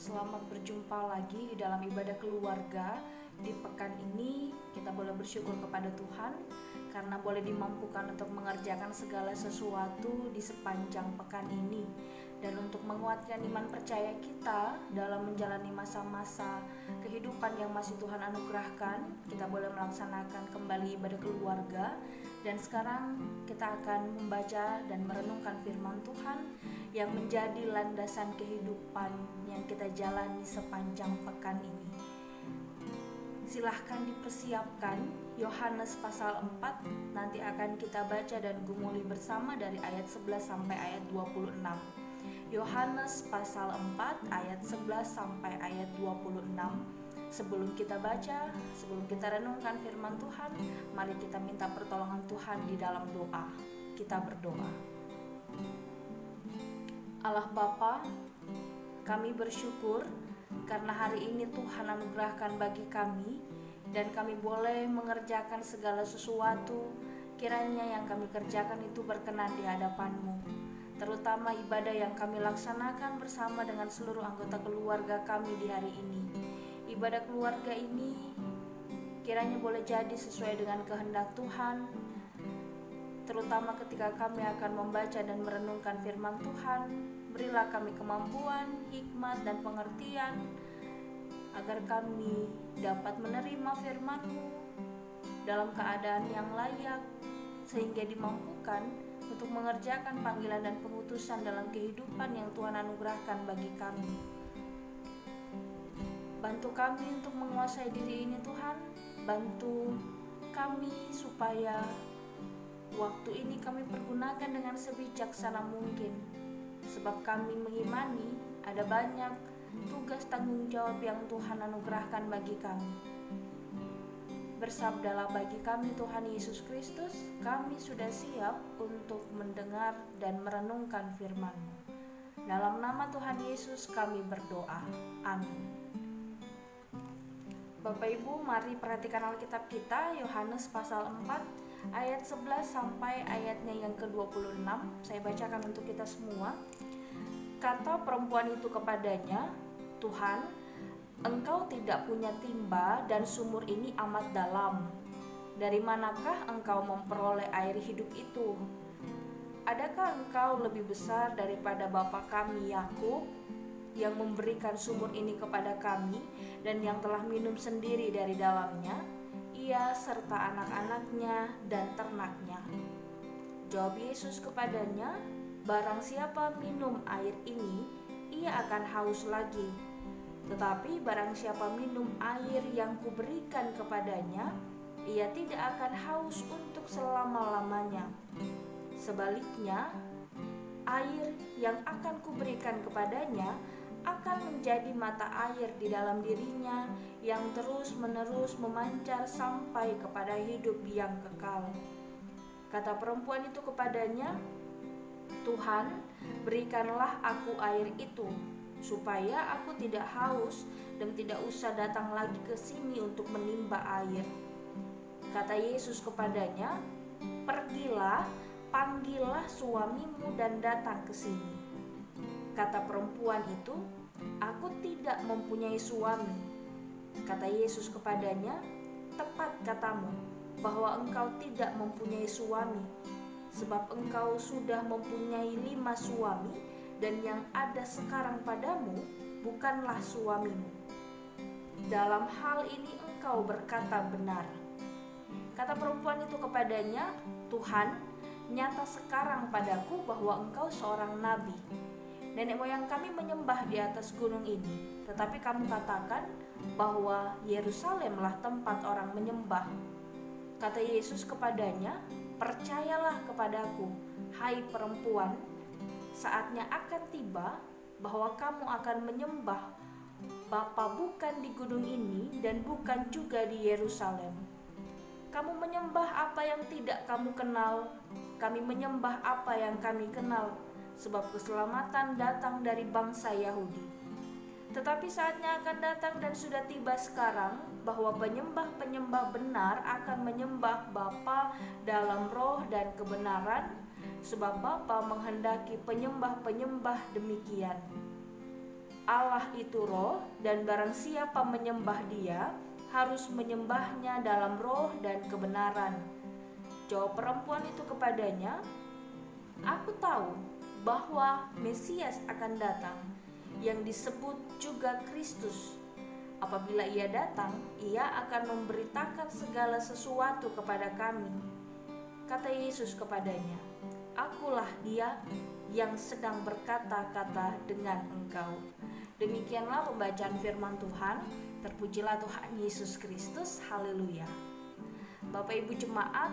Selamat berjumpa lagi di dalam ibadah keluarga. Di pekan ini kita boleh bersyukur kepada Tuhan karena boleh dimampukan untuk mengerjakan segala sesuatu di sepanjang pekan ini. Dan untuk menguatkan iman percaya kita dalam menjalani masa-masa kehidupan yang masih Tuhan anugerahkan, kita boleh melaksanakan kembali ibadah keluarga. Dan sekarang kita akan membaca dan merenungkan firman Tuhan yang menjadi landasan kehidupan yang kita jalani sepanjang pekan ini. Silahkan dipersiapkan Yohanes pasal 4, nanti akan kita baca dan gumuli bersama dari ayat 11 sampai ayat 26. Yohanes pasal 4 ayat 11 sampai ayat 26. Sebelum kita baca, sebelum kita renungkan firman Tuhan, mari kita minta pertolongan Tuhan di dalam doa. Kita berdoa. Allah Bapa, kami bersyukur karena hari ini Tuhan anugerahkan bagi kami dan kami boleh mengerjakan segala sesuatu. Kiranya yang kami kerjakan itu berkenan di hadapan-Mu, terutama ibadah yang kami laksanakan bersama dengan seluruh anggota keluarga kami di hari ini. Ibadah keluarga ini kiranya boleh jadi sesuai dengan kehendak Tuhan, terutama ketika kami akan membaca dan merenungkan firman Tuhan. Berilah kami kemampuan, hikmat, dan pengertian agar kami dapat menerima firman-Mu dalam keadaan yang layak, sehingga dimampukan untuk mengerjakan panggilan dan pengutusan dalam kehidupan yang Tuhan anugerahkan bagi kami. Bantu kami untuk menguasai diri ini Tuhan. Bantu kami supaya waktu ini kami pergunakan dengan sebijaksana mungkin, sebab kami mengimani ada banyak tugas tanggung jawab yang Tuhan anugerahkan bagi kami. Bersabdalah bagi kami Tuhan Yesus Kristus, kami sudah siap untuk mendengar dan merenungkan firman-Mu. Dalam nama Tuhan Yesus kami berdoa. Amin. Bapak Ibu, mari perhatikan Alkitab kita, Yohanes pasal 4 ayat 11 sampai ayatnya yang ke-26. Saya bacakan untuk kita semua. Kata perempuan itu kepadanya, "Tuhan, Engkau tidak punya timba dan sumur ini amat dalam. Dari manakah Engkau memperoleh air hidup itu? Adakah Engkau lebih besar daripada bapa kami Yakub, yang memberikan sumur ini kepada kami dan yang telah minum sendiri dari dalamnya, ia serta anak-anaknya dan ternaknya?" Jawab Yesus kepadanya, "Barang siapa minum air ini, ia akan haus lagi. Tetapi barang siapa minum air yang kuberikan kepadanya, ia tidak akan haus untuk selama-lamanya. Sebaliknya, air yang akan kuberikan kepadanya akan menjadi mata air di dalam dirinya yang terus-menerus memancar sampai kepada hidup yang kekal." Kata perempuan itu kepadanya, "Tuhan, berikanlah aku air itu, supaya aku tidak haus dan tidak usah datang lagi ke sini untuk menimba air." Kata Yesus kepadanya, "Pergilah, panggillah suamimu dan datang ke sini." Kata perempuan itu, "Aku tidak mempunyai suami." Kata Yesus kepadanya, "Tepat katamu, bahwa engkau tidak mempunyai suami, sebab engkau sudah mempunyai 5 suami, dan yang ada sekarang padamu bukanlah suamimu. Dalam hal ini engkau berkata benar." Kata perempuan itu kepadanya, "Tuhan, nyata sekarang padaku bahwa engkau seorang nabi. Nenek moyang kami menyembah di atas gunung ini, tetapi kamu katakan bahwa Yerusalemlah tempat orang menyembah." Kata Yesus kepadanya, "Percayalah kepadaku, hai perempuan, saatnya akan tiba bahwa kamu akan menyembah Bapa bukan di gunung ini dan bukan juga di Yerusalem. Kamu menyembah apa yang tidak kamu kenal, kami menyembah apa yang kami kenal, sebab keselamatan datang dari bangsa Yahudi. Tetapi saatnya akan datang dan sudah tiba sekarang bahwa penyembah-penyembah benar akan menyembah Bapa dalam roh dan kebenaran, sebab Bapa menghendaki penyembah-penyembah demikian. Allah itu roh, dan barang siapa menyembah Dia harus menyembahnya dalam roh dan kebenaran. Jawab perempuan itu kepadanya, aku tahu bahwa Mesias akan datang, yang disebut juga Kristus. Apabila ia datang, ia akan memberitakan segala sesuatu kepada kami. Kata Yesus kepadanya, akulah dia yang sedang berkata-kata dengan engkau. Demikianlah pembacaan firman Tuhan. Terpujilah Tuhan Yesus Kristus. Haleluya. Bapak Ibu jemaat,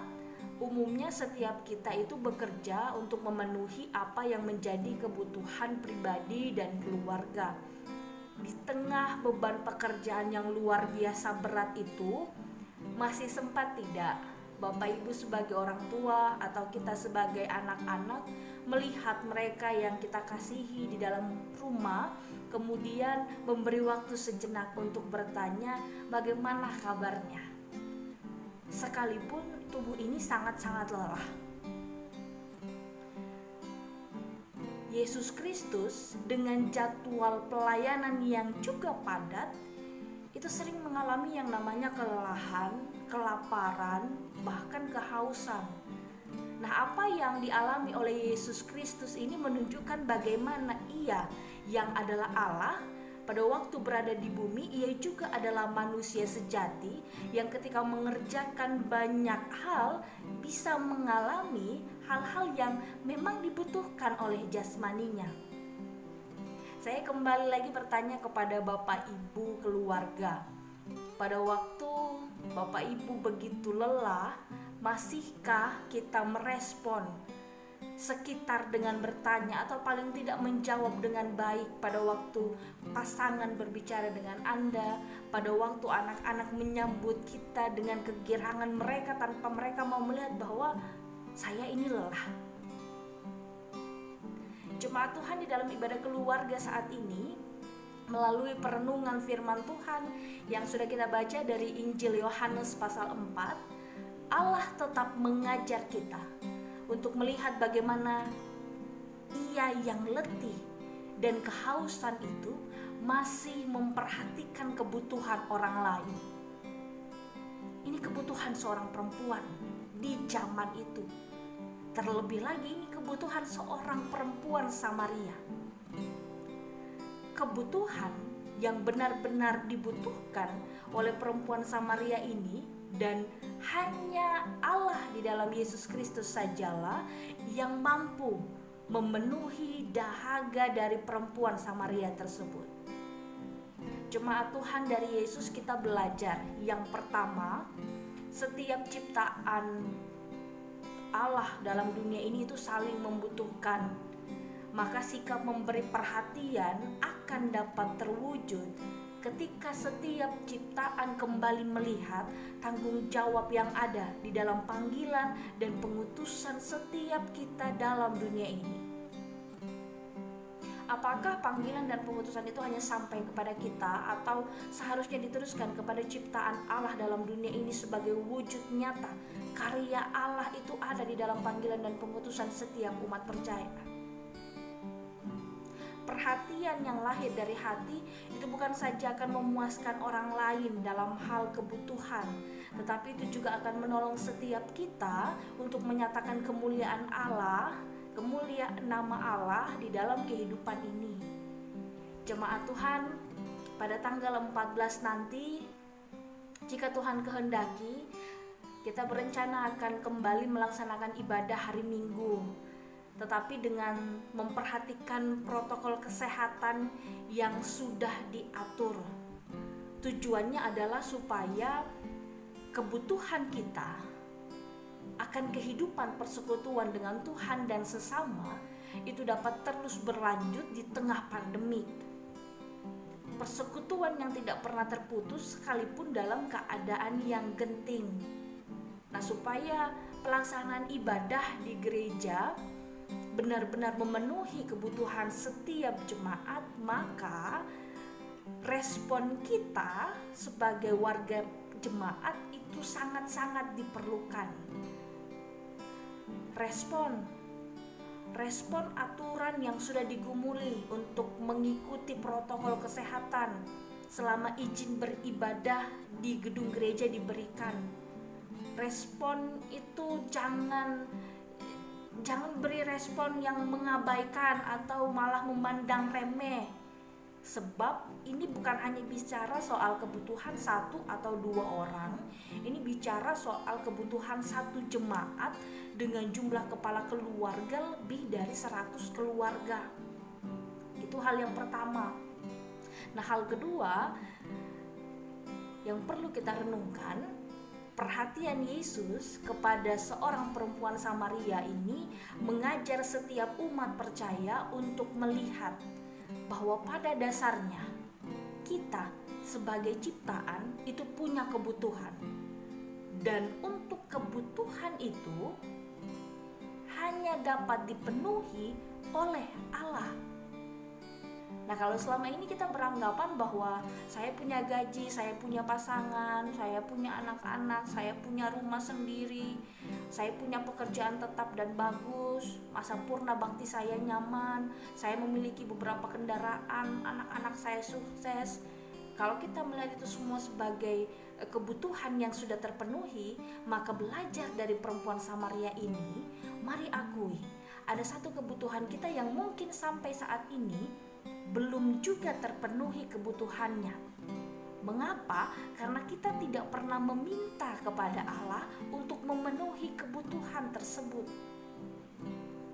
umumnya setiap kita itu bekerja untuk memenuhi apa yang menjadi kebutuhan pribadi dan keluarga. Di tengah beban pekerjaan yang luar biasa berat itu, masih sempat tidak Bapak Ibu sebagai orang tua atau kita sebagai anak-anak melihat mereka yang kita kasihi di dalam rumah, kemudian memberi waktu sejenak untuk bertanya bagaimana kabarnya, sekalipun tubuh ini sangat-sangat lelah. Yesus Kristus dengan jadwal pelayanan yang juga padat itu sering mengalami yang namanya kelelahan, kelaparan, bahkan kehausan. Nah, apa yang dialami oleh Yesus Kristus ini menunjukkan bagaimana Ia yang adalah Allah pada waktu berada di bumi, Ia juga adalah manusia sejati yang ketika mengerjakan banyak hal bisa mengalami hal-hal yang memang dibutuhkan oleh jasmaninya. Saya kembali lagi bertanya kepada Bapak Ibu keluarga. Pada waktu Bapak Ibu begitu lelah, masihkah kita merespon sekitar dengan bertanya atau paling tidak menjawab dengan baik pada waktu pasangan berbicara dengan Anda, pada waktu anak-anak menyambut kita dengan kegirangan mereka tanpa mereka mau melihat bahwa saya ini lelah. Jemaat Tuhan, di dalam ibadah keluarga saat ini, melalui perenungan firman Tuhan yang sudah kita baca dari Injil Yohanes pasal 4, Allah tetap mengajar kita untuk melihat bagaimana Ia yang letih dan kehausan itu masih memperhatikan kebutuhan orang lain. Ini kebutuhan seorang perempuan di zaman itu. Terlebih lagi ini kebutuhan seorang perempuan Samaria. Kebutuhan yang benar-benar dibutuhkan oleh perempuan Samaria ini, dan hanya Allah di dalam Yesus Kristus sajalah yang mampu memenuhi dahaga dari perempuan Samaria tersebut. Jemaat Tuhan, dari Yesus kita belajar yang pertama, setiap ciptaan Allah dalam dunia ini itu saling membutuhkan. Maka sikap memberi perhatian akan dapat terwujud ketika setiap ciptaan kembali melihat tanggung jawab yang ada di dalam panggilan dan pengutusan setiap kita dalam dunia ini. Apakah panggilan dan pengutusan itu hanya sampai kepada kita, atau seharusnya diteruskan kepada ciptaan Allah dalam dunia ini sebagai wujud nyata karya Allah itu ada di dalam panggilan dan pengutusan setiap umat percaya? Perhatian yang lahir dari hati itu bukan saja akan memuaskan orang lain dalam hal kebutuhan, tetapi itu juga akan menolong setiap kita untuk menyatakan kemuliaan Allah, kemuliaan nama Allah di dalam kehidupan ini. Jemaat Tuhan, pada tanggal 14 nanti, jika Tuhan kehendaki, kita berencana akan kembali melaksanakan ibadah hari Minggu, tetapi dengan memperhatikan protokol kesehatan yang sudah diatur. Tujuannya adalah supaya kebutuhan kita akan kehidupan persekutuan dengan Tuhan dan sesama itu dapat terus berlanjut di tengah pandemi. Persekutuan yang tidak pernah terputus sekalipun dalam keadaan yang genting. Nah, supaya pelaksanaan ibadah di gereja benar-benar memenuhi kebutuhan setiap jemaat, maka respon kita sebagai warga jemaat itu sangat-sangat diperlukan. Respon respon aturan yang sudah digumuli untuk mengikuti protokol kesehatan selama izin beribadah di gedung gereja diberikan. Respon itu jangan beri respon yang mengabaikan atau malah memandang remeh. Sebab ini bukan hanya bicara soal kebutuhan satu atau dua orang, ini bicara soal kebutuhan satu jemaat dengan jumlah kepala keluarga lebih dari 100 keluarga. Itu hal yang pertama. Nah, hal kedua yang perlu kita renungkan, perhatian Yesus kepada seorang perempuan Samaria ini mengajar setiap umat percaya untuk melihat bahwa pada dasarnya kita sebagai ciptaan itu punya kebutuhan, dan untuk kebutuhan itu hanya dapat dipenuhi oleh Allah. Nah, kalau selama ini kita beranggapan bahwa saya punya gaji, saya punya pasangan, saya punya anak-anak, saya punya rumah sendiri, saya punya pekerjaan tetap dan bagus, masa purna bakti saya nyaman, saya memiliki beberapa kendaraan, anak-anak saya sukses. Kalau kita melihat itu semua sebagai kebutuhan yang sudah terpenuhi, maka belajar dari perempuan Samaria ini, mari akui ada satu kebutuhan kita yang mungkin sampai saat ini belum juga terpenuhi kebutuhannya. Mengapa? Karena kita tidak pernah meminta kepada Allah untuk memenuhi kebutuhan tersebut.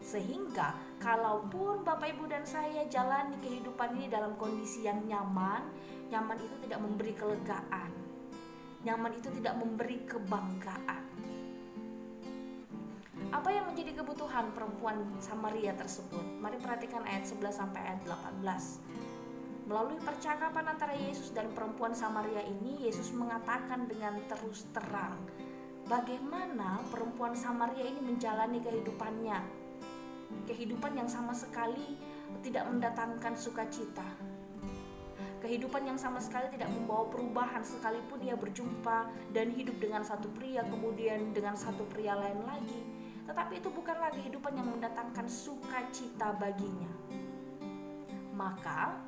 Sehingga kalaupun Bapak Ibu dan saya jalani kehidupan ini dalam kondisi yang nyaman itu tidak memberi kelegaan. Nyaman itu tidak memberi kebanggaan. Apa yang menjadi kebutuhan perempuan Samaria tersebut? Mari perhatikan ayat 11 sampai ayat 18. Melalui percakapan antara Yesus dan perempuan Samaria ini, Yesus mengatakan dengan terus terang bagaimana perempuan Samaria ini menjalani kehidupannya. Kehidupan yang sama sekali tidak mendatangkan sukacita. Kehidupan yang sama sekali tidak membawa perubahan, sekalipun ia berjumpa dan hidup dengan satu pria, kemudian dengan satu pria lain lagi. Tetapi itu bukanlah kehidupan yang mendatangkan sukacita baginya. Maka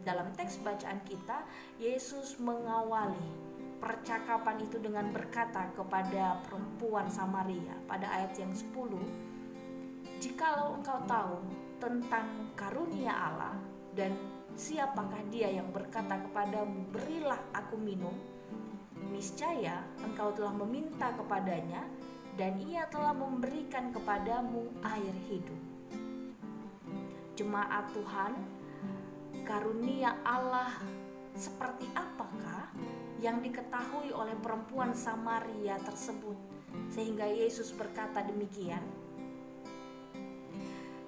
dalam teks bacaan kita, Yesus mengawali percakapan itu dengan berkata kepada perempuan Samaria pada ayat yang 10, "Jikalau engkau tahu tentang karunia Allah dan siapakah dia yang berkata kepadamu, berilah aku minum, niscaya engkau telah meminta kepadanya, dan ia telah memberikan kepadamu air hidup." Jemaat Tuhan, karunia Allah seperti apakah yang diketahui oleh perempuan Samaria tersebut sehingga Yesus berkata demikian?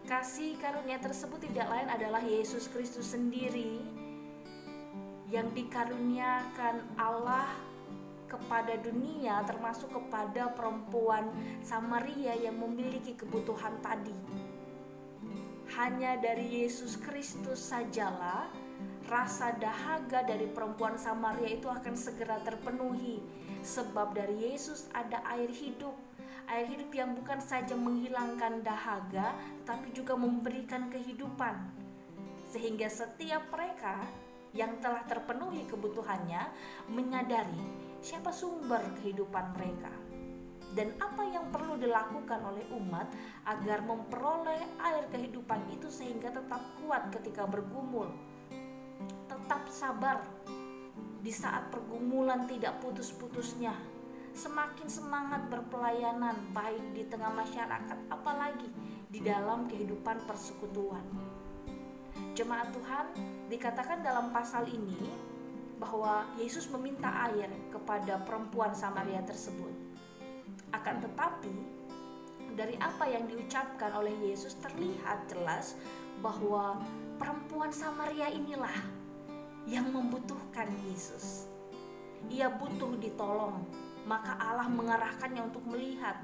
Kasih karunia tersebut tidak lain adalah Yesus Kristus sendiri yang dikaruniakan Allah kepada dunia, termasuk kepada perempuan Samaria yang memiliki kebutuhan tadi. Hanya dari Yesus Kristus sajalah rasa dahaga dari perempuan Samaria itu akan segera terpenuhi, sebab dari Yesus ada air hidup yang bukan saja menghilangkan dahaga, tetapi juga memberikan kehidupan, sehingga setiap mereka yang telah terpenuhi kebutuhannya menyadari siapa sumber kehidupan mereka dan apa yang perlu dilakukan oleh umat agar memperoleh air kehidupan itu sehingga tetap kuat ketika bergumul, tetap sabar di saat pergumulan tidak putus-putusnya, semakin semangat berpelayanan baik di tengah masyarakat apalagi di dalam kehidupan persekutuan. Jemaat Tuhan, dikatakan dalam pasal ini bahwa Yesus meminta air kepada perempuan Samaria tersebut. Akan tetapi dari apa yang diucapkan oleh Yesus terlihat jelas bahwa perempuan Samaria inilah yang membutuhkan Yesus. Ia butuh ditolong, maka Allah mengarahkannya untuk melihat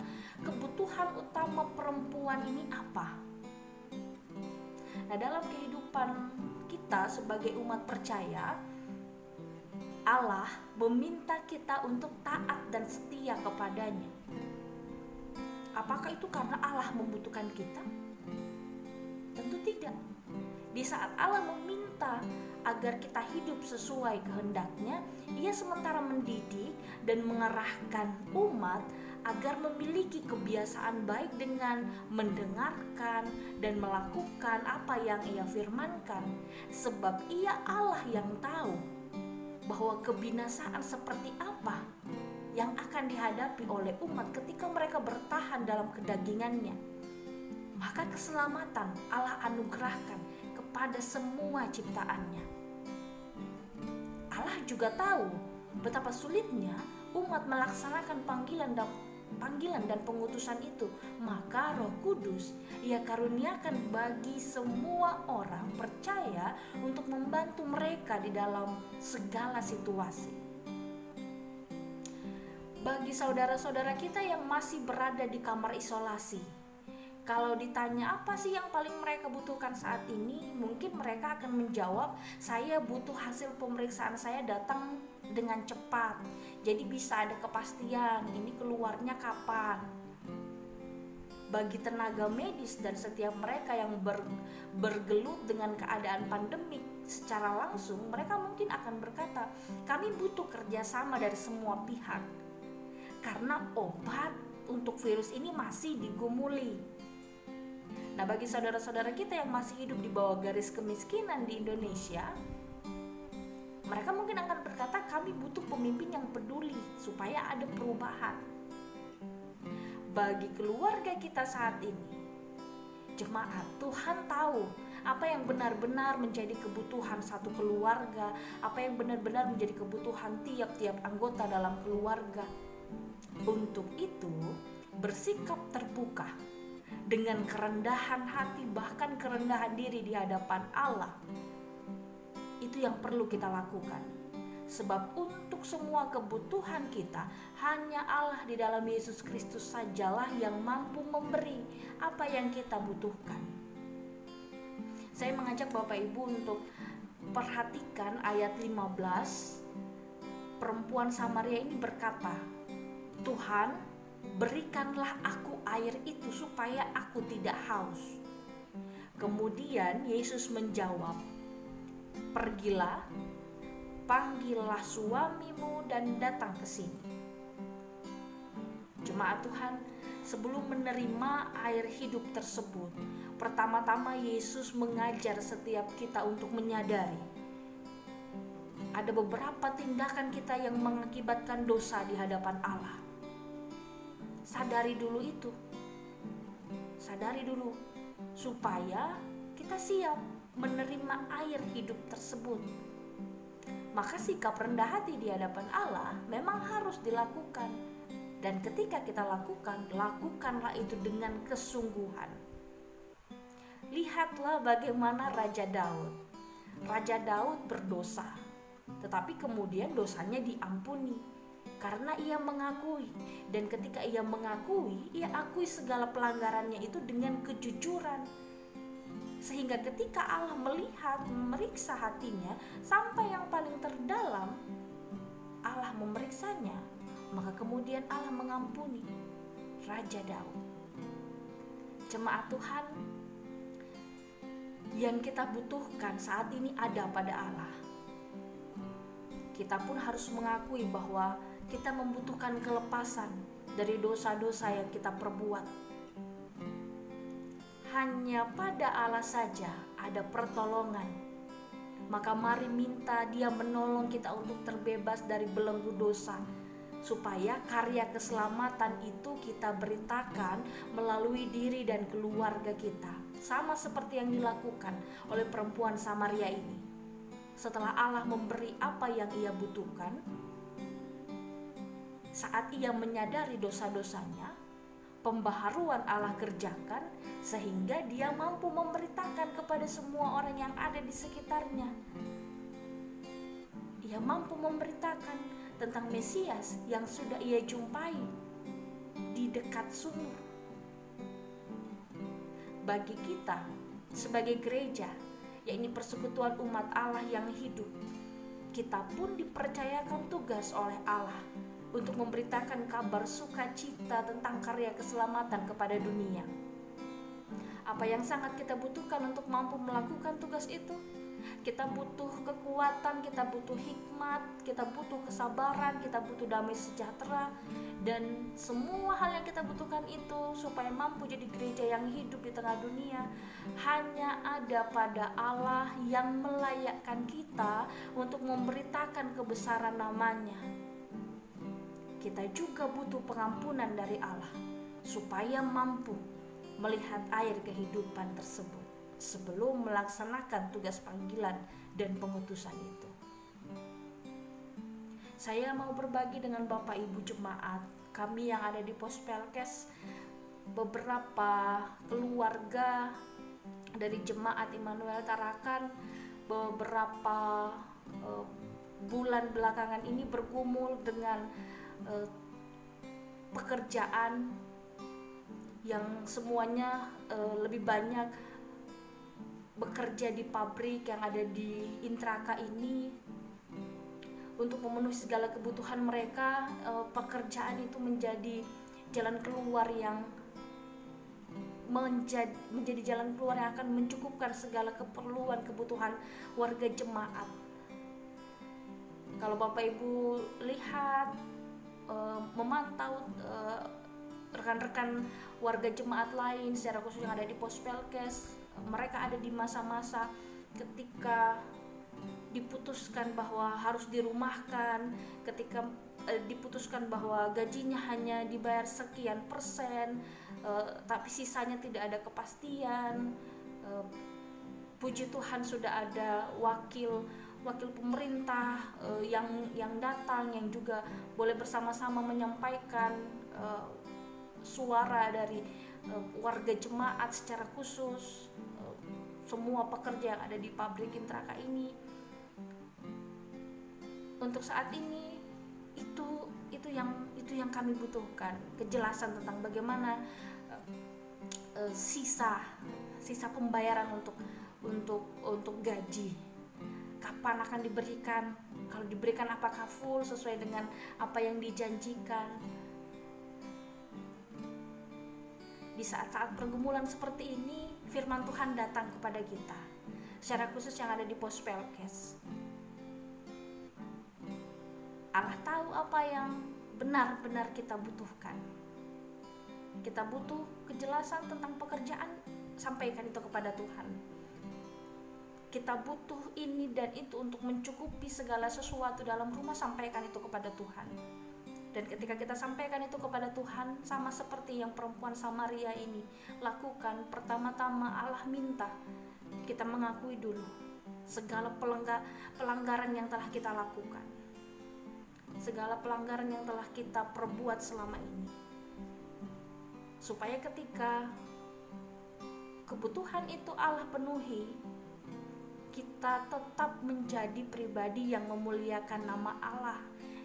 kebutuhan utama perempuan ini apa. Nah, dalam kehidupan kita sebagai umat percaya, Allah meminta kita untuk taat dan setia kepadanya. Apakah itu karena Allah membutuhkan kita? Tentu tidak. Di saat Allah meminta agar kita hidup sesuai kehendaknya, Ia sementara mendidik dan mengarahkan umat agar memiliki kebiasaan baik dengan mendengarkan dan melakukan apa yang Ia firmankan. Sebab Ia Allah yang tahu bahwa kebinasaan seperti apa yang akan dihadapi oleh umat ketika mereka bertahan dalam kedagingannya. Maka keselamatan Allah anugerahkan kepada semua ciptaannya. Allah juga tahu betapa sulitnya umat melaksanakan panggilan dan pengutusan itu. Maka Roh Kudus Ia karuniakan bagi semua orang percaya untuk membantu mereka di dalam segala situasi. Bagi saudara-saudara kita yang masih berada di kamar isolasi, kalau ditanya apa sih yang paling mereka butuhkan saat ini, mungkin mereka akan menjawab, saya butuh hasil pemeriksaan saya datang dengan cepat. Jadi bisa ada kepastian ini keluarnya kapan. Bagi tenaga medis dan setiap mereka yang bergelut dengan keadaan pandemik secara langsung, mereka mungkin akan berkata, kami butuh kerjasama dari semua pihak. Karena obat untuk virus ini masih digumuli. Nah, bagi saudara-saudara kita yang masih hidup di bawah garis kemiskinan di Indonesia, mereka mungkin akan berkata, kami butuh pemimpin yang peduli supaya ada perubahan. Bagi keluarga kita saat ini, jemaat, Tuhan tahu apa yang benar-benar menjadi kebutuhan satu keluarga, apa yang benar-benar menjadi kebutuhan tiap-tiap anggota dalam keluarga. Untuk itu, bersikap terbuka dengan kerendahan hati, bahkan kerendahan diri di hadapan Allah, itu yang perlu kita lakukan. Sebab untuk semua kebutuhan kita, hanya Allah di dalam Yesus Kristus sajalah yang mampu memberi apa yang kita butuhkan. Saya mengajak Bapak Ibu untuk perhatikan ayat 15. Perempuan Samaria ini berkata, Tuhan, berikanlah aku air itu supaya aku tidak haus. Kemudian Yesus menjawab, pergilah, panggillah suamimu dan datang ke sini. Jemaat Tuhan, sebelum menerima air hidup tersebut, pertama-tama Yesus mengajar setiap kita untuk menyadari ada beberapa tindakan kita yang mengakibatkan dosa di hadapan Allah. Sadari dulu itu. Sadari dulu supaya kita siap menerima air hidup tersebut. Maka sikap rendah hati di hadapan Allah memang harus dilakukan. Dan ketika kita lakukan, lakukanlah itu dengan kesungguhan. Lihatlah bagaimana Raja Daud. Raja Daud berdosa, tetapi kemudian dosanya diampuni. Karena ia mengakui, dan ketika ia mengakui, ia akui segala pelanggarannya itu dengan kejujuran. Sehingga ketika Allah melihat, memeriksa hatinya sampai yang paling terdalam, Allah memeriksanya, maka kemudian Allah mengampuni Raja Daud. Jemaat Tuhan, yang kita butuhkan saat ini ada pada Allah. Kita pun harus mengakui bahwa kita membutuhkan kelepasan dari dosa-dosa yang kita perbuat. Hanya pada Allah saja ada pertolongan. Maka mari minta Dia menolong kita untuk terbebas dari belenggu dosa, supaya karya keselamatan itu kita beritakan melalui diri dan keluarga kita, sama seperti yang dilakukan oleh perempuan Samaria ini. Setelah Allah memberi apa yang ia butuhkan, saat ia menyadari dosa-dosanya, pembaharuan Allah kerjakan sehingga dia mampu memberitakan kepada semua orang yang ada di sekitarnya. Ia mampu memberitakan tentang Mesias yang sudah ia jumpai di dekat sumur. Bagi kita sebagai gereja, yakni persekutuan umat Allah yang hidup, kita pun dipercayakan tugas oleh Allah untuk memberitakan kabar sukacita tentang karya keselamatan kepada dunia. Apa yang sangat kita butuhkan untuk mampu melakukan tugas itu? Kita butuh kekuatan, kita butuh hikmat, kita butuh kesabaran, kita butuh damai sejahtera, dan semua hal yang kita butuhkan itu supaya mampu jadi gereja yang hidup di tengah dunia hanya ada pada Allah yang melayakkan kita untuk memberitakan kebesaran namanya. Kita juga butuh pengampunan dari Allah supaya mampu melihat air kehidupan tersebut sebelum melaksanakan tugas panggilan dan pengutusan itu. Saya mau berbagi dengan Bapak Ibu jemaat kami yang ada di Pos Pelkes, beberapa keluarga dari jemaat Immanuel Tarakan beberapa bulan belakangan ini bergumul dengan pekerjaan yang semuanya lebih banyak bekerja di pabrik yang ada di Intraka ini. Untuk memenuhi segala kebutuhan mereka, pekerjaan itu menjadi jalan keluar yang menjadi jalan keluar yang akan mencukupkan segala keperluan kebutuhan warga jemaat. Kalau Bapak Ibu lihat, memantau rekan-rekan warga jemaat lain secara khusus yang ada di Pos Pelkes, mereka ada di masa-masa ketika diputuskan bahwa harus dirumahkan, ketika diputuskan bahwa gajinya hanya dibayar sekian persen, tapi sisanya tidak ada kepastian. Puji Tuhan sudah ada wakil pemerintah yang datang, yang juga boleh bersama-sama menyampaikan suara dari warga jemaat secara khusus, semua pekerja yang ada di pabrik Intraka ini. Untuk saat ini itu yang kami butuhkan, kejelasan tentang bagaimana sisa pembayaran untuk gaji, kapan akan diberikan, kalau diberikan apakah full sesuai dengan apa yang dijanjikan. Di saat-saat pergumulan seperti ini, firman Tuhan datang kepada kita, secara khusus yang ada di Pos Pelkes. Allah tahu apa yang benar-benar kita butuhkan. Kita butuh kejelasan tentang pekerjaan, sampaikan itu kepada Tuhan. Kita butuh ini dan itu untuk mencukupi segala sesuatu dalam rumah, sampaikan itu kepada Tuhan. Dan ketika kita sampaikan itu kepada Tuhan, sama seperti yang perempuan Samaria ini lakukan, pertama-tama Allah minta kita mengakui dulu segala pelanggaran yang telah kita lakukan, segala pelanggaran yang telah kita perbuat selama ini, supaya ketika kebutuhan itu Allah penuhi, kita tetap menjadi pribadi yang memuliakan nama Allah,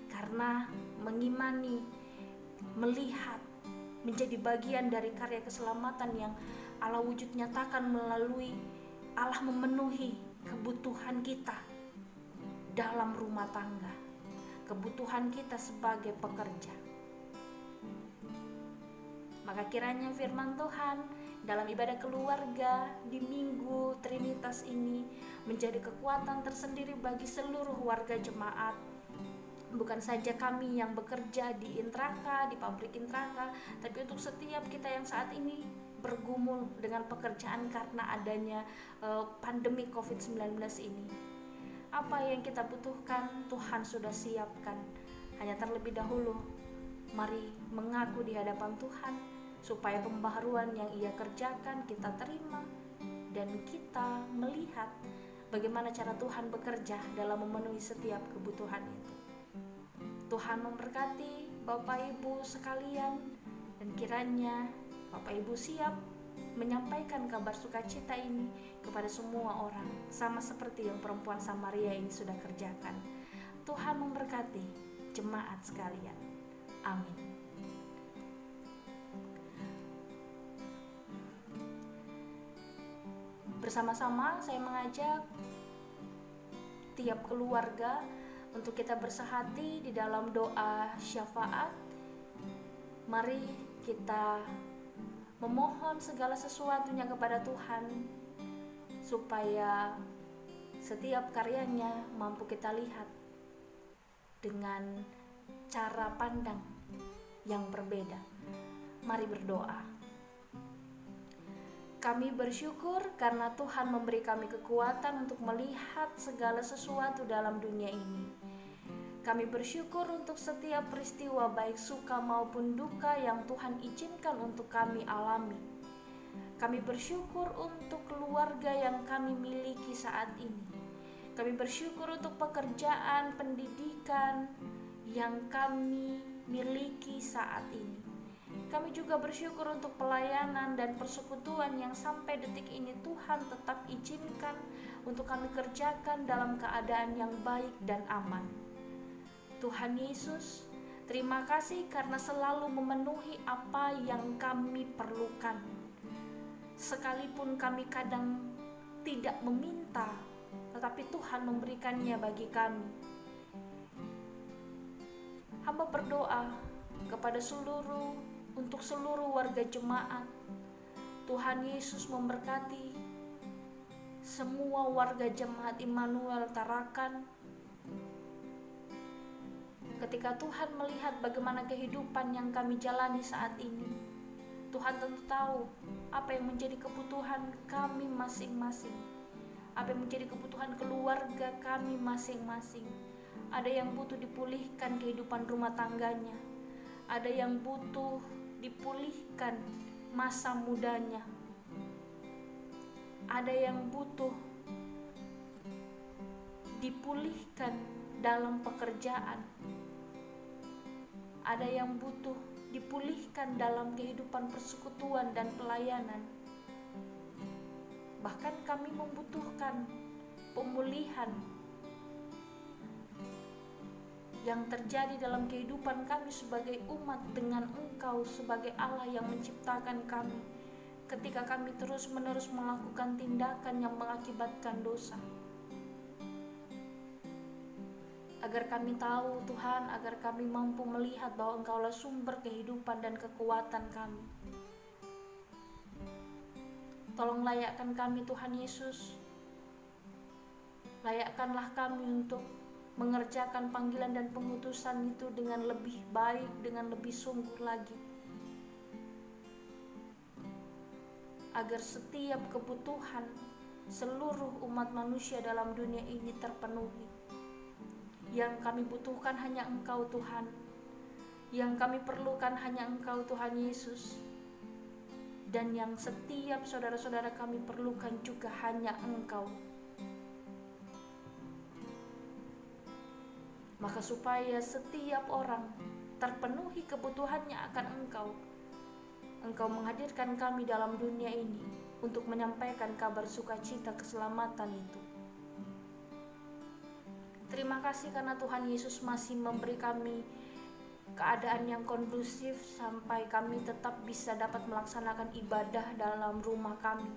karena mengimani, melihat, menjadi bagian dari karya keselamatan yang Allah wujud nyatakan melalui Allah memenuhi kebutuhan kita dalam rumah tangga, kebutuhan kita sebagai pekerja. Maka kiranya firman Tuhan dalam ibadah keluarga di Minggu Trinitas ini menjadi kekuatan tersendiri bagi seluruh warga jemaat. Bukan saja kami yang bekerja di Intraka, di pabrik Intraka, tapi untuk setiap kita yang saat ini bergumul dengan pekerjaan karena adanya pandemi COVID-19 ini. Apa yang kita butuhkan, Tuhan sudah siapkan. Hanya terlebih dahulu, mari mengaku di hadapan Tuhan, supaya pembaharuan yang Ia kerjakan kita terima, dan kita melihat bagaimana cara Tuhan bekerja dalam memenuhi setiap kebutuhan itu. Tuhan memberkati Bapak Ibu sekalian, dan kiranya Bapak Ibu siap menyampaikan kabar sukacita ini kepada semua orang, sama seperti yang perempuan Samaria ini sudah kerjakan. Tuhan memberkati jemaat sekalian. Amin. Bersama-sama saya mengajak tiap keluarga untuk kita bersehati di dalam doa syafaat. Mari kita memohon segala sesuatunya kepada Tuhan, supaya setiap karyanya mampu kita lihat dengan cara pandang yang berbeda. Mari berdoa. Kami bersyukur karena Tuhan memberi kami kekuatan untuk melihat segala sesuatu dalam dunia ini. Kami bersyukur untuk setiap peristiwa baik suka maupun duka yang Tuhan izinkan untuk kami alami. Kami bersyukur untuk keluarga yang kami miliki saat ini. Kami bersyukur untuk pekerjaan, pendidikan yang kami miliki saat ini. Kami juga bersyukur untuk pelayanan dan persekutuan yang sampai detik ini Tuhan tetap izinkan untuk kami kerjakan dalam keadaan yang baik dan aman. Tuhan Yesus, terima kasih karena selalu memenuhi apa yang kami perlukan. Sekalipun kami kadang tidak meminta, tetapi Tuhan memberikannya bagi kami. Hamba berdoa untuk seluruh warga jemaat. Tuhan Yesus memberkati semua warga jemaat Immanuel Tarakan. Ketika Tuhan melihat bagaimana kehidupan yang kami jalani saat ini, Tuhan tentu tahu apa yang menjadi kebutuhan kami masing-masing, apa yang menjadi kebutuhan keluarga kami masing-masing. Ada yang butuh dipulihkan kehidupan rumah tangganya, ada yang butuh dipulihkan masa mudanya, ada yang butuh dipulihkan dalam pekerjaan, ada yang butuh dipulihkan dalam kehidupan persekutuan dan pelayanan. Bahkan kami membutuhkan pemulihan yang terjadi dalam kehidupan kami sebagai umat dengan Engkau sebagai Allah yang menciptakan kami, ketika kami terus-menerus melakukan tindakan yang mengakibatkan dosa. Agar kami tahu Tuhan, agar kami mampu melihat bahwa Engkaulah sumber kehidupan dan kekuatan kami. Tolong layakkan kami Tuhan Yesus, layakkanlah kami untuk mengerjakan panggilan dan pengutusan itu dengan lebih baik, dengan lebih sungguh lagi, agar setiap kebutuhan seluruh umat manusia dalam dunia ini terpenuhi. Yang kami butuhkan hanya Engkau Tuhan, yang kami perlukan hanya Engkau Tuhan Yesus, dan yang setiap saudara-saudara kami perlukan juga hanya Engkau. Maka supaya setiap orang terpenuhi kebutuhannya akan Engkau, Engkau menghadirkan kami dalam dunia ini untuk menyampaikan kabar sukacita keselamatan itu. Terima kasih karena Tuhan Yesus masih memberi kami keadaan yang kondusif sampai kami tetap bisa dapat melaksanakan ibadah dalam rumah kami.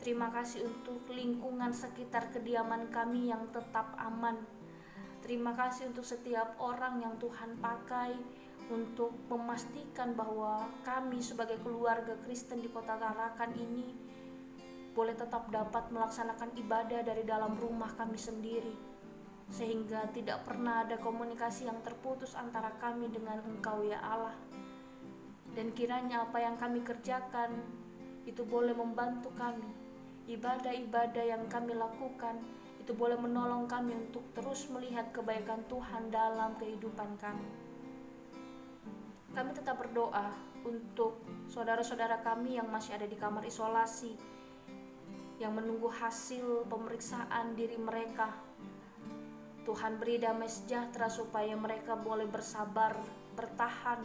Terima kasih untuk lingkungan sekitar kediaman kami yang tetap aman. Terima kasih untuk setiap orang yang Tuhan pakai untuk memastikan bahwa kami sebagai keluarga Kristen di Kota Tarakan ini boleh tetap dapat melaksanakan ibadah dari dalam rumah kami sendiri, sehingga tidak pernah ada komunikasi yang terputus antara kami dengan Engkau ya Allah. Dan kiranya apa yang kami kerjakan itu boleh membantu kami, ibadah-ibadah yang kami lakukan itu boleh menolong kami untuk terus melihat kebaikan Tuhan dalam kehidupan kami. Kami tetap berdoa untuk saudara-saudara kami yang masih ada di kamar isolasi, yang menunggu hasil pemeriksaan diri mereka. Tuhan beri damai sejahtera supaya mereka boleh bersabar, bertahan,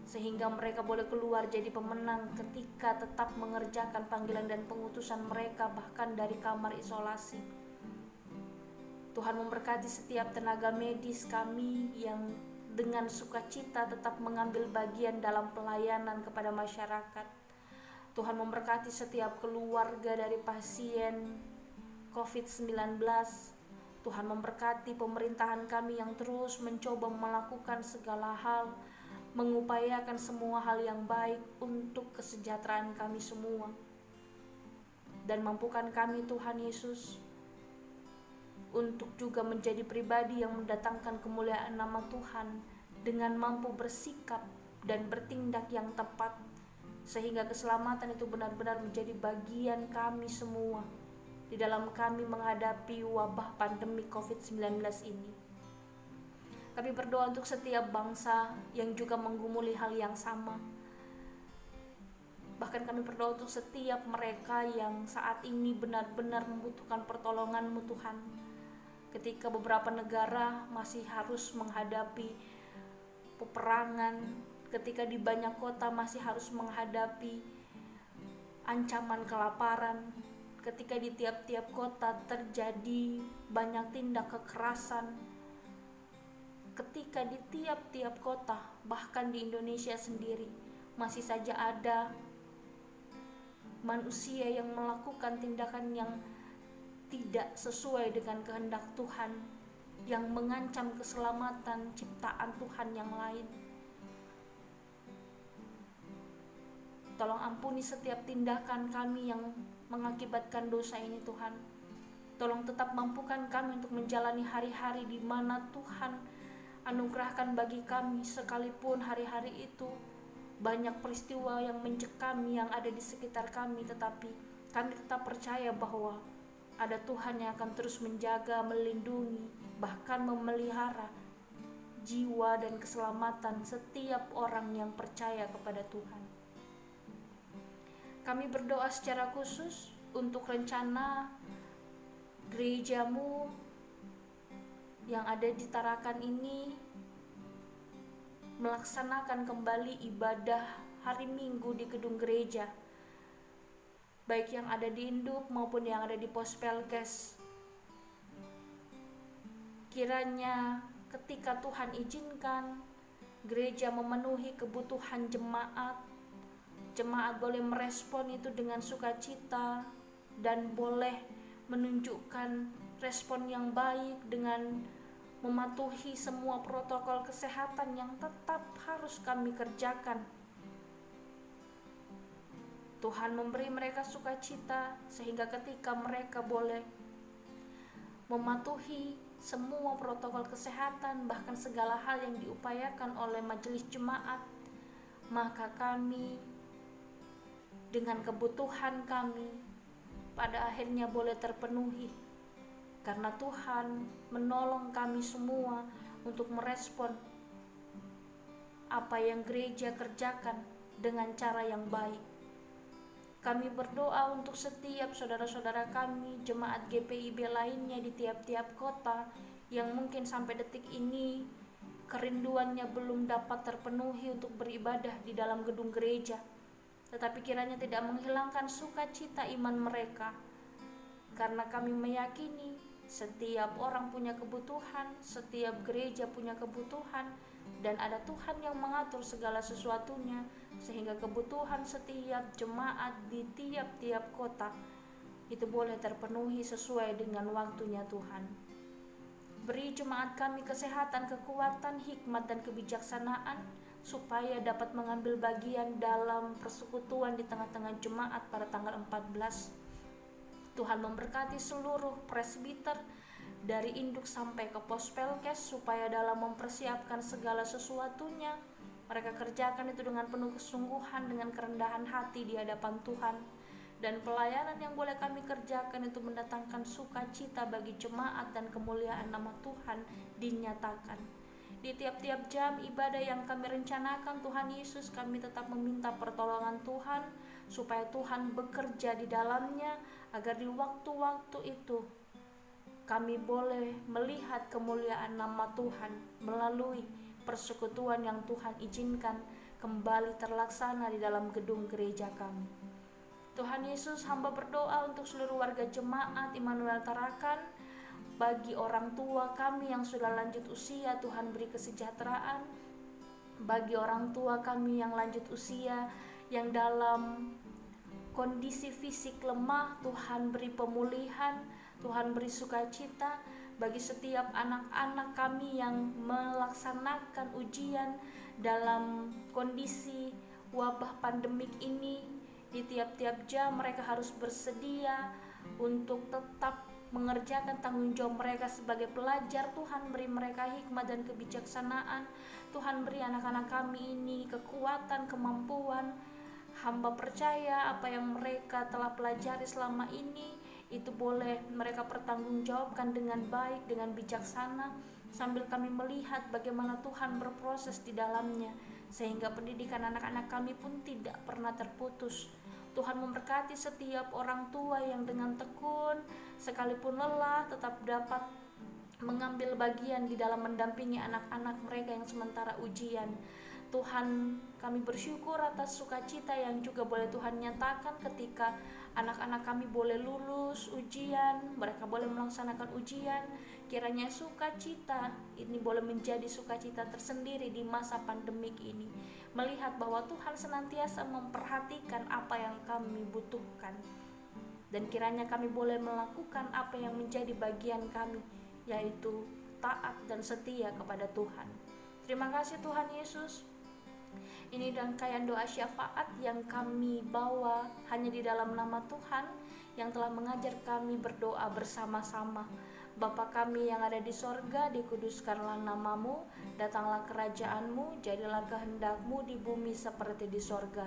sehingga mereka boleh keluar jadi pemenang ketika tetap mengerjakan panggilan dan pengutusan mereka bahkan dari kamar isolasi. Tuhan memberkati setiap tenaga medis kami yang dengan sukacita tetap mengambil bagian dalam pelayanan kepada masyarakat. Tuhan memberkati setiap keluarga dari pasien COVID-19. Tuhan memberkati pemerintahan kami yang terus mencoba melakukan segala hal mengupayakan semua hal yang baik untuk kesejahteraan kami semua. Dan mampukan kami Tuhan Yesus untuk juga menjadi pribadi yang mendatangkan kemuliaan nama Tuhan dengan mampu bersikap dan bertindak yang tepat, sehingga keselamatan itu benar-benar menjadi bagian kami semua di dalam kami menghadapi wabah pandemi COVID-19 ini. Kami berdoa untuk setiap bangsa yang juga menggumuli hal yang sama. Bahkan kami berdoa untuk setiap mereka yang saat ini benar-benar membutuhkan pertolongan-Mu Tuhan. Ketika beberapa negara masih harus menghadapi peperangan, ketika di banyak kota masih harus menghadapi ancaman kelaparan, ketika di tiap-tiap kota terjadi banyak tindak kekerasan, ketika di tiap-tiap kota, bahkan di Indonesia sendiri, masih saja ada manusia yang melakukan tindakan yang tidak sesuai dengan kehendak Tuhan, yang mengancam keselamatan ciptaan Tuhan yang lain. Tolong ampuni setiap tindakan kami yang mengakibatkan dosa ini Tuhan. Tolong tetap mampukan kami untuk menjalani hari-hari di mana Tuhan anugerahkan bagi kami, sekalipun hari-hari itu banyak peristiwa yang mencekam yang ada di sekitar kami, tetapi kami tetap percaya bahwa ada Tuhan yang akan terus menjaga, melindungi, bahkan memelihara jiwa dan keselamatan setiap orang yang percaya kepada Tuhan. Kami berdoa secara khusus untuk rencana gerejamu yang ada di Tarakan ini melaksanakan kembali ibadah hari Minggu di gedung gereja, baik yang ada di Induk maupun yang ada di Pospelkes. Kiranya ketika Tuhan izinkan gereja memenuhi kebutuhan jemaat boleh merespon itu dengan sukacita dan boleh menunjukkan respon yang baik dengan mematuhi semua protokol kesehatan yang tetap harus kami kerjakan. Tuhan memberi mereka sukacita sehingga ketika mereka boleh mematuhi semua protokol kesehatan, bahkan segala hal yang diupayakan oleh majelis jemaat, maka kami dengan kebutuhan kami pada akhirnya boleh terpenuhi, karena Tuhan menolong kami semua untuk merespon apa yang gereja kerjakan dengan cara yang baik. Kami berdoa untuk setiap saudara-saudara kami, jemaat GPIB lainnya di tiap-tiap kota yang mungkin sampai detik ini kerinduannya belum dapat terpenuhi untuk beribadah di dalam gedung gereja, tetapi kiranya tidak menghilangkan sukacita iman mereka, karena kami meyakini setiap orang punya kebutuhan, setiap gereja punya kebutuhan, dan ada Tuhan yang mengatur segala sesuatunya, sehingga kebutuhan setiap jemaat di tiap-tiap kota itu boleh terpenuhi sesuai dengan waktunya Tuhan. Beri jemaat kami kesehatan, kekuatan, hikmat, dan kebijaksanaan, supaya dapat mengambil bagian dalam persekutuan di tengah-tengah jemaat pada tanggal 14. Tuhan memberkati seluruh presbiter dari Induk sampai ke Pospelkes, supaya dalam mempersiapkan segala sesuatunya mereka kerjakan itu dengan penuh kesungguhan, dengan kerendahan hati di hadapan Tuhan, dan pelayanan yang boleh kami kerjakan itu mendatangkan sukacita bagi jemaat dan kemuliaan nama Tuhan dinyatakan. Di tiap-tiap jam ibadah yang kami rencanakan, Tuhan Yesus, kami tetap meminta pertolongan Tuhan, supaya Tuhan bekerja di dalamnya, agar di waktu-waktu itu kami boleh melihat kemuliaan nama Tuhan melalui persekutuan yang Tuhan izinkan kembali terlaksana di dalam gedung gereja kami. Tuhan Yesus, hamba berdoa untuk seluruh warga jemaat Immanuel Tarakan. Bagi orang tua kami yang sudah lanjut usia, Tuhan beri kesejahteraan. Bagi orang tua kami yang lanjut usia, yang dalam kondisi fisik lemah, Tuhan beri pemulihan, Tuhan beri sukacita. Bagi setiap anak-anak kami yang melaksanakan ujian dalam kondisi wabah pandemik ini. Di tiap-tiap jam mereka harus bersedia untuk tetap mengerjakan tanggung jawab mereka sebagai pelajar. Tuhan beri mereka hikmat dan kebijaksanaan. Tuhan beri anak-anak kami ini kekuatan, kemampuan. Hamba percaya apa yang mereka telah pelajari selama ini itu boleh mereka pertanggungjawabkan dengan baik, dengan bijaksana, sambil kami melihat bagaimana Tuhan berproses di dalamnya, sehingga pendidikan anak-anak kami pun tidak pernah terputus. Tuhan memberkati setiap orang tua yang dengan tekun, sekalipun lelah, tetap dapat mengambil bagian di dalam mendampingi anak-anak mereka yang sementara ujian. Tuhan, kami bersyukur atas sukacita yang juga boleh Tuhan nyatakan ketika anak-anak kami boleh lulus ujian, mereka boleh melaksanakan ujian. Kiranya sukacita ini boleh menjadi sukacita tersendiri di masa pandemik ini, melihat bahwa Tuhan senantiasa memperhatikan apa yang kami butuhkan, dan kiranya kami boleh melakukan apa yang menjadi bagian kami, yaitu taat dan setia kepada Tuhan. Terima kasih Tuhan Yesus. Ini rangkaian doa syafaat yang kami bawa hanya di dalam nama Tuhan yang telah mengajar kami berdoa bersama-sama. Bapa kami yang ada di sorga, dikuduskanlah namamu, datanglah kerajaanmu, jadilah kehendakmu di bumi seperti di sorga.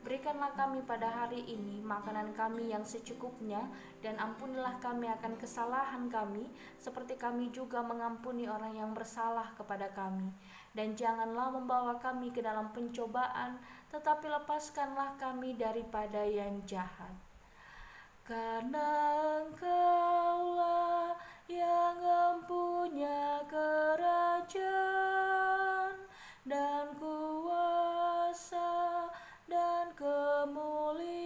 Berikanlah kami pada hari ini makanan kami yang secukupnya, dan ampunilah kami akan kesalahan kami, seperti kami juga mengampuni orang yang bersalah kepada kami. Dan janganlah membawa kami ke dalam pencobaan, tetapi lepaskanlah kami daripada yang jahat. Karena Engkaulah yang mempunyai kerajaan dan kuasa dan kemuliaan